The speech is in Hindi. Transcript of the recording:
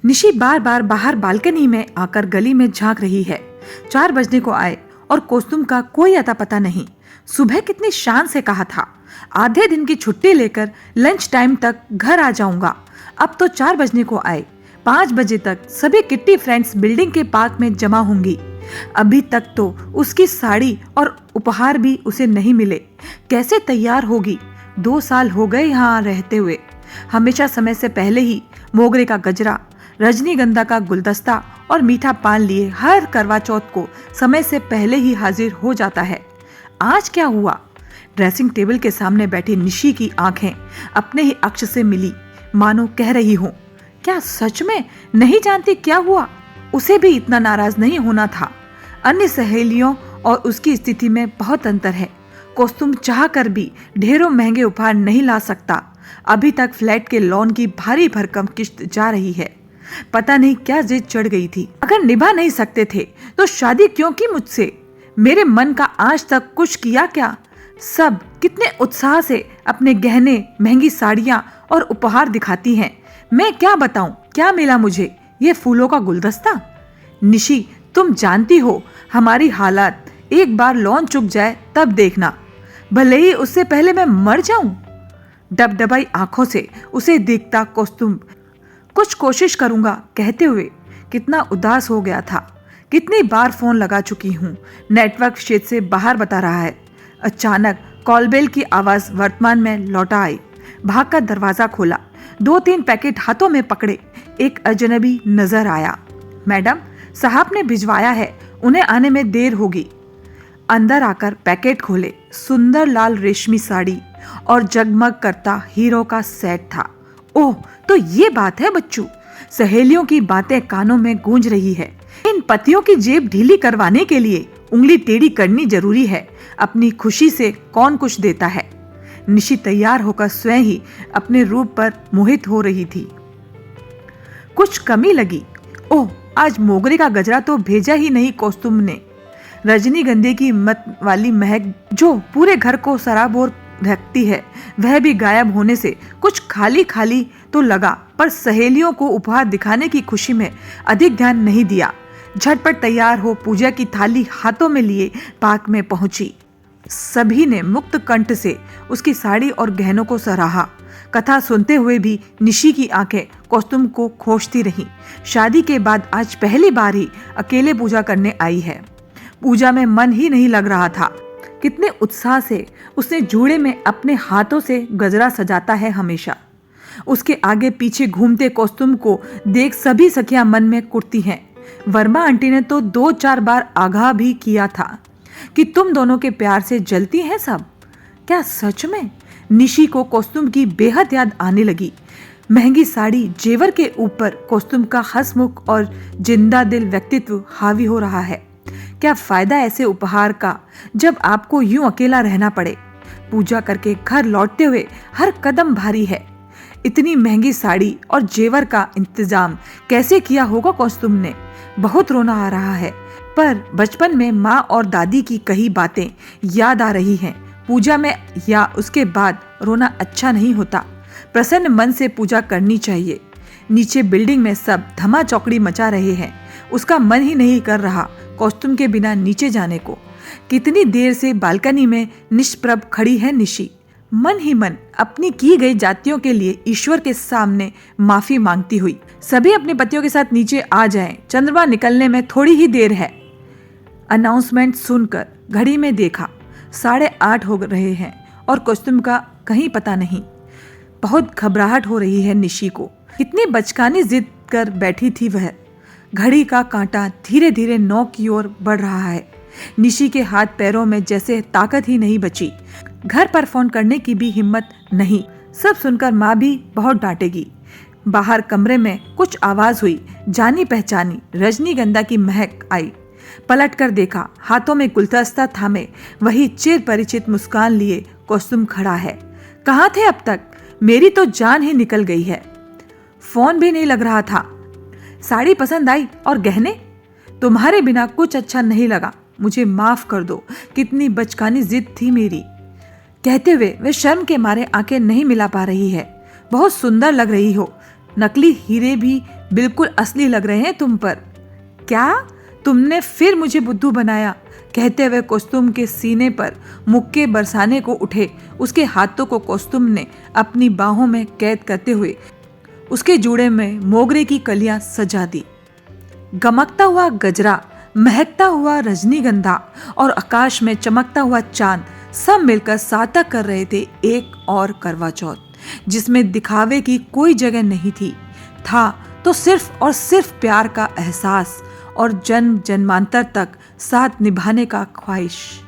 निशी बार बार बाहर बालकनी में आकर गली में झांक रही है। 4 बजने को आए और कोस्तुम का कोई अता पता नहीं। सुबह कितनी शान से कहा था, आधे दिन की छुट्टी लेकर लंच टाइम तक घर आ जाऊंगा। अब तो 4 बजने को आए, 5 बजे तक सभी किट्टी फ्रेंड्स बिल्डिंग के पार्क में जमा होंगी। अभी तक तो उसकी साड़ी और उपहार भी उसे नहीं मिले। कैसे तैयार होगी? 2 साल हो गए यहाँ रहते हुए। हमेशा समय से पहले ही मोगरे का गजरा, रजनीगंधा का गुलदस्ता और मीठा पान लिए हर करवा चौथ को समय से पहले ही हाजिर हो जाता है। आज क्या हुआ? ड्रेसिंग टेबल के सामने बैठी निशी की आंखें अपने ही अक्ष से मिली, मानो कह रही हूं, क्या सच में नहीं जानती क्या हुआ? उसे भी इतना नाराज नहीं होना था। अन्य सहेलियों और उसकी स्थिति में बहुत अंतर है। कोस्तुम चाह कर भी ढेरों महंगे उपहार नहीं ला सकता। अभी तक फ्लैट के लोन की भारी भरकम किश्त जा रही है। पता नहीं क्या जिद चढ़ गई थी। अगर निभा नहीं सकते थे तो शादी क्यों की मुझसे? मेरे मन का आज तक कुछ किया क्या? सब कितने उत्साह से अपने गहने, महंगी साड़ियां और उपहार दिखाती हैं। मैं क्या बताऊं क्या मिला मुझे? ये फूलों का गुलदस्ता। निशी, तुम जानती हो हमारी हालात। एक बार लोन चुक जाए तब देखना, भले ही उससे पहले मैं मर जाऊं। डबडबाई आंखों से उसे देखता कोस्तुम कुछ कोशिश करूंगा कहते हुए कितना उदास हो गया था। कितनी बार फोन लगा चुकी हूँ, नेटवर्क क्षेत्र से बाहर बता रहा है। अचानक कॉलबेल की आवाज वर्तमान में लौटा आई। भागकर दरवाजा खोला, 2-3 पैकेट हाथों में पकड़े एक अजनबी नजर आया। मैडम, साहब ने भिजवाया है, उन्हें आने में देर होगी। अंदर आकर पैकेट खोले, सुंदर लाल रेशमी साड़ी और जगमग करता हीरो का सेट था। ओह, तो ये बात है बच्चू। सहेलियों की बातें कानों में गूंज रही है। इन पतियों की जेब ढीली करवाने के लिए उंगली टेढ़ी करनी जरूरी है। अपनी खुशी से कौन कुछ देता है। निशी तैयार होकर स्वयं ही अपने रूप पर मोहित हो रही थी। कुछ कमी लगी? ओह, आज मोगरे का गजरा तो भेजा ही नहीं कोस्तुम ने। रजनीगंधे की मत वाली महक जो पूरे घर को सराबोर रखती है, वह भी गायब होने से कुछ खाली खाली तो लगा, पर सहेलियों को उपहार दिखाने की खुशी में अधिक ध्यान नहीं दिया। झटपट तैयार हो पूजा की थाली हाथों में लिए पार्क में पहुंची। सभी ने मुक्त कंठ से उसकी साड़ी और गहनों को सराहा। कथा सुनते हुए भी निशी की आंखें कोस्तुम को खोजती रहीं। शादी के बाद आज पहली बार ही अकेले पूजा करने आई है। पूजा में मन ही नहीं लग रहा था। कितने उत्साह से उसने जूड़े में अपने हाथों से गजरा सजाता है हमेशा। उसके आगे पीछे घूमते कोस्तुम को देख सभी सखियां मन में कुटती हैं। वर्मा आंटी ने तो 2-4 बार आगाह भी किया था कि तुम दोनों के प्यार से जलती हैं सब। क्या सच में? निशी को कोस्तुम की बेहद याद आने लगी। महंगी साड़ी, जेवर के ऊपर कोस्तुम का हंसमुख और जिंदा दिल व्यक्तित्व हावी हो रहा है। क्या फायदा ऐसे उपहार का जब आपको यूं अकेला रहना पड़े। पूजा करके घर लौटते हुए हर कदम भारी है। इतनी महंगी साड़ी और जेवर का इंतजाम कैसे किया होगा कोस्तुम ने? बहुत रोना आ रहा है, पर बचपन में माँ और दादी की कही बातें याद आ रही हैं। पूजा में या उसके बाद रोना अच्छा नहीं होता। प्रसन्न मन से पूजा करनी चाहिए। नीचे बिल्डिंग में सब धमा चौकड़ी मचा रहे हैं। उसका मन ही नहीं कर रहा कोस्तुम के बिना नीचे जाने को। कितनी देर से बालकनी में निष्प्रभ खड़ी है निशी, मन ही मन अपनी की गई जातियों के लिए ईश्वर के सामने माफी मांगती हुई। सभी अपने पतियों के साथ नीचे आ जाएं, चंद्रमा निकलने में थोड़ी ही देर है। अनाउंसमेंट सुनकर घड़ी में देखा, 8:30 हो रहे हैं और कोस्तुम का कहीं पता नहीं। बहुत घबराहट हो रही है निशी को। कितनी बचकानी जिद कर बैठी थी वह। घड़ी का कांटा धीरे धीरे 9 की ओर बढ़ रहा है। निशी के हाथ पैरों में जैसे ताकत ही नहीं बची। घर पर फोन करने की भी हिम्मत नहीं। सब सुनकर माँ भी बहुत डांटेगी। बाहर कमरे में कुछ आवाज हुई, जानी पहचानी रजनीगंधा की महक आई। पलट कर देखा, हाथों में गुलदस्ता थामे वही चिर परिचित मुस्कान लिए कोस्तुम खड़ा है। कहाँ थे अब तक? मेरी तो जान ही निकल गई है। फोन भी नहीं लग रहा था। साड़ी पसंद आई और गहने? तुम्हारे बिना कुछ अच्छा नहीं लगा, मुझे माफ कर दो, कितनी बचकानी जिद थी मेरी। कहते हुए वे शर्म के मारे आंखें नहीं मिला पा रही है। बहुत सुंदर लग रही हो, नकली हीरे भी बिल्कुल असली लग रहे हैं तुम पर। क्या? तुमने फिर मुझे बुद्धू बनाया, कहते हुए कुसुम के सीने पर मुक्के बरसाने को उठे। उसके हाथों को कुसुम ने अपनी बाहों में कैद करते हुए उसके जूड़े में मोगरे की कलियां सजा दी। गमकता हुआ गजरा, महकता हुआ रजनीगंधा और आकाश में चमकता हुआ चांद सब मिलकर सार्थक कर रहे थे एक और करवा चौथ, जिसमें दिखावे की कोई जगह नहीं थी। था तो सिर्फ और सिर्फ प्यार का एहसास और जन्म जन्मांतर तक साथ निभाने का ख्वाहिश।